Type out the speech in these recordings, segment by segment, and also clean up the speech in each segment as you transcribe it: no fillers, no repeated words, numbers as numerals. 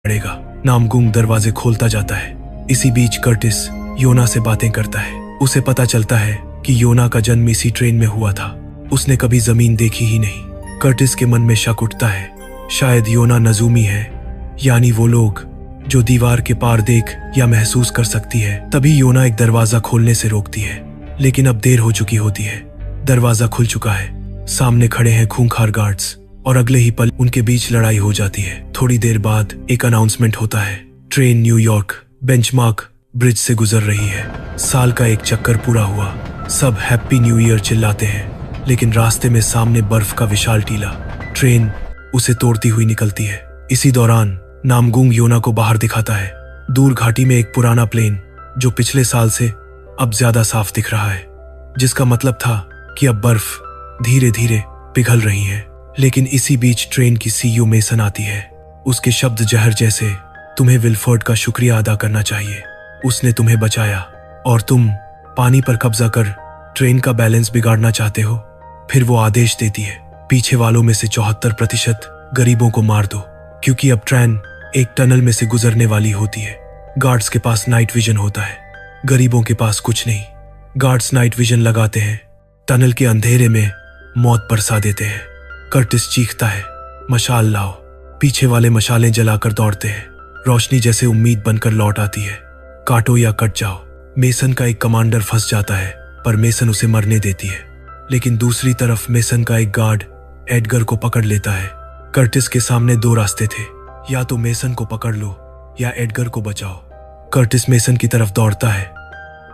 पड़ेगा। नामगुंग दरवाजे खोलता जाता है। इसी बीच कर्टिस योना से बातें करता है। उसे पता चलता है कि योना का जन्म इसी ट्रेन में हुआ था। उसने कभी जमीन देखी ही नहीं। कर्टिस के मन में शक उठता है, शायद योना नजूमी है, यानी वो लोग जो दीवार के पार देख या महसूस कर सकती है। तभी योना एक दरवाजा खोलने से रोकती है, लेकिन अब देर हो चुकी होती है। दरवाजा खुल चुका है। सामने खड़े हैं खूंखार गार्ड्स और अगले ही पल उनके बीच लड़ाई हो जाती है। थोड़ी देर बाद एक अनाउंसमेंट होता है। ट्रेन न्यूयॉर्क बेंचमार्क ब्रिज से गुजर रही है। साल का एक चक्कर पूरा हुआ। सब हैप्पी न्यू ईयर चिल्लाते हैं, लेकिन रास्ते में सामने बर्फ का विशाल टीला। ट्रेन उसे तोड़ती हुई निकलती है। इसी दौरान नामगुंग योना को बाहर दिखाता है। दूर घाटी में एक पुराना प्लेन जो पिछले साल से अब ज्यादा साफ दिख रहा है, जिसका मतलब था कि अब बर्फ धीरे धीरे पिघल रही है। लेकिन इसी बीच ट्रेन की सीईओ मेसन आती है। उसके शब्द जहर जैसे, तुम्हें विल्फर्ड का शुक्रिया अदा करना चाहिए, उसने तुम्हें बचाया, और तुम पानी पर कब्जा कर ट्रेन का बैलेंस बिगाड़ना चाहते हो। फिर वो आदेश देती है, पीछे वालों में से 74% गरीबों को मार दो, क्योंकि अब ट्रेन एक टनल में से गुजरने वाली होती है। गार्ड्स के पास नाइट विजन होता है, गरीबों के पास कुछ नहीं। गार्ड्स नाइट विजन लगाते हैं, टनल के अंधेरे में मौत बरसा देते हैं। कर्टिस चीखता है, मशाल लाओ। पीछे वाले मशालें जलाकर दौड़ते हैं। रोशनी जैसे उम्मीद बनकर लौट आती है। काटो या कट जाओ। मेसन का एक कमांडर फंस जाता है, पर मेसन उसे मरने देती है। लेकिन दूसरी तरफ मेसन का एक गार्ड एडगर को पकड़ लेता है। कर्टिस के सामने दो रास्ते थे, या तो मेसन को पकड़ लो या एडगर को बचाओ। कर्टिस मेसन की तरफ दौड़ता है,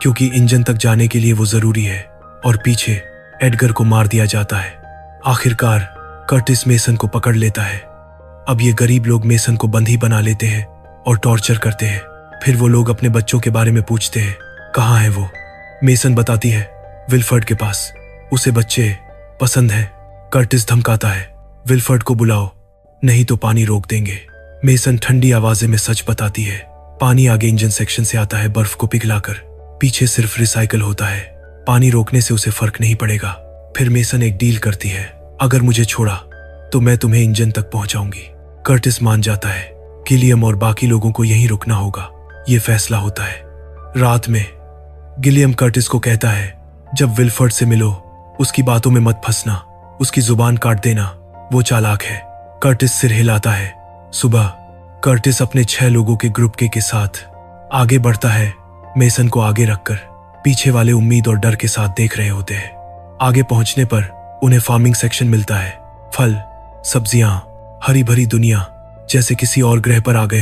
क्योंकि इंजन तक जाने के लिए वो जरूरी है, और पीछे एडगर को मार दिया जाता है। आखिरकार कर्टिस मेसन को पकड़ लेता है। अब ये गरीब लोग मेसन को बंदी बना लेते हैं और टॉर्चर करते हैं। फिर वो लोग अपने बच्चों के बारे में पूछते हैं, कहाँ है वो? मेसन बताती है, विल्फर्ड के पास, उसे बच्चे पसंद है। कर्टिस धमकाता है, विल्फर्ड को बुलाओ, नहीं तो पानी रोक देंगे। मेसन ठंडी आवाज़ में सच बताती है। पानी आगे इंजन सेक्शन से आता है, बर्फ को पिघलाकर। पीछे सिर्फ रिसाइकल होता है। पानी रोकने से उसे फर्क नहीं पड़ेगा। फिर मेसन एक डील करती है, अगर मुझे छोड़ा तो मैं तुम्हें इंजन तक पहुंचाऊंगी। कर्टिस मान जाता है। गिलियम और बाकी लोगों को यहीं रुकना होगा। ये फैसला होता है। रात में गिलियम कर्टिस को कहता है, जब विल्फर्ड से मिलो उसकी बातों में मत फंसना, उसकी जुबान काट देना, वो चालाक है। कर्टिस सिर हिलाता है। सुबह कर्टिस अपने 6 लोगों के ग्रुप के साथ आगे बढ़ता है। मेसन को आगे रखकर पीछे वाले उम्मीद और डर के साथ देख रहे होते हैं। आगे पहुंचने पर उन्हें फार्मिंग सेक्शन मिलता है। फल, सब्जियां, हरी भरी दुनिया, जैसे किसी और ग्रह पर आ गए।